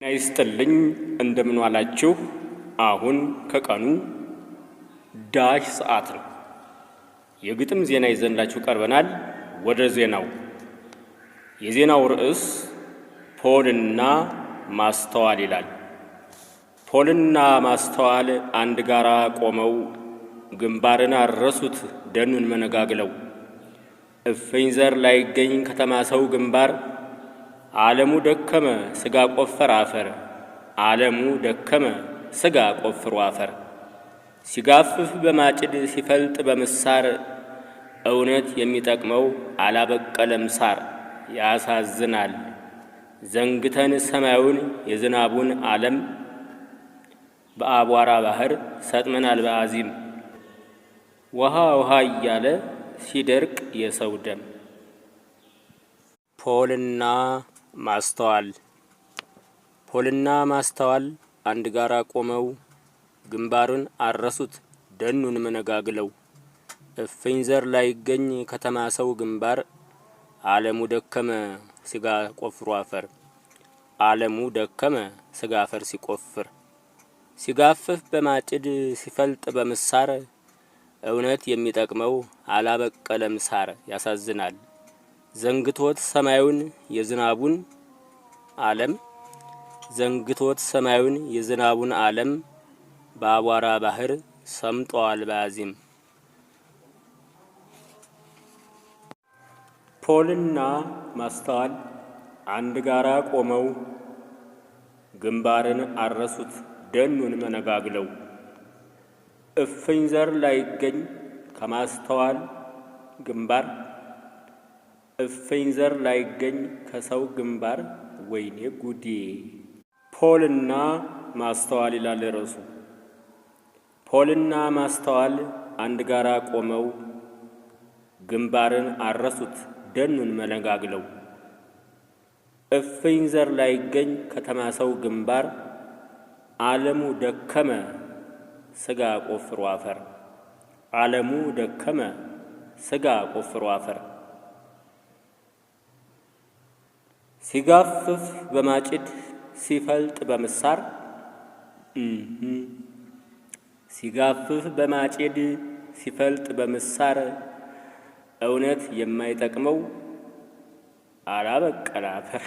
ይስጥልኝ እንደምን ዋላችሁ። አሁን ከቀኑ ዳሽ ሰዓት ነው። የግጥም ዜና ይዘንላችሁ ቀርበናል። ወደ ዜናው። የዜናው ርዕስ ፖልና ማስተዋል ይላል። ፖልና ማስተዋል አንድ ጋራ ቆመው ግንባርን አረሱት ደኑን መነጋግለው። እፍኝ ዘር ላይገኝ ከተማ ሰው ግንባር ዓለሙ ደከመ ስጋ ቆፈር አፈር። ዓለሙ ደከመ ስጋ ቆፍሩ አፈር። ሲጋፍፍ በማጭድ ሲፈልጥ በምሳር እውነት የሚጠቅመው አላበቀለም ሳር። ያሳዝናል ዘንግተን ሰማዩን የዝናቡን ዓለም በአቧራ ባህር ሰጥመናል በአዚም። ውሃ ውሃ እያለ ሲደርቅ የሰው ደም። ፖልና ማስተዋል። ፖልና ማስተዋል አንድ ጋራ ቆመው ግንባርን አረሱት ደኑን መነጋግለው። እፍኝ ዘር ላይገኝ ከተማ ሰው ግንባር ዓለሙ ደከመ ስጋ ቆፍሩ አፈር። ዓለሙ ደከመ ስጋ አፈር ሲቆፍር። ሲጋፍፍ በማጭድ ሲፈልጥ በምሳር እውነት የሚጠቅመው አላበቀለም ሳር። ያሳዝናል ዘንግቶት ሰማዩን የዝናቡን ዓለም ዘንግቶት ሰማዩን የዝናቡን ዓለም በአቧራ ባህር ሰምጧል በአዚም። ፖልና ማስተዋል አንድ ጋራ ቆመው ግንባርን አረሱት ደኑን መነጋግለው። እፍኝ ዘር ላይገኝ ከማስተዋል ግንባር እፍኝ ዘር ላይገኝ ከሰው ግንባር። ወይኔ ጉዴ! ፖልና ማስተዋል ይላል ርዕሱ። ፖልና ማስተዋል አንድ ጋራ ቆመው ግንባርን አረሱት ደኑን መነጋግለው። እፍኝ ዘር ላይገኝ ከተማ ሰው ግንባር ዓለሙ ደከመ ስጋ ቆፍሩ አፈር። ዓለሙ ደከመ ስጋ ቆፍሩ አፈር። ሲጋፍፍ በማጭድ ሲፈልጥ በምሳር ሲጋፍፍ በማጭድ ሲፈልጥ በምሳር እውነት የማይጠቅመው አላበቀለ አፈር።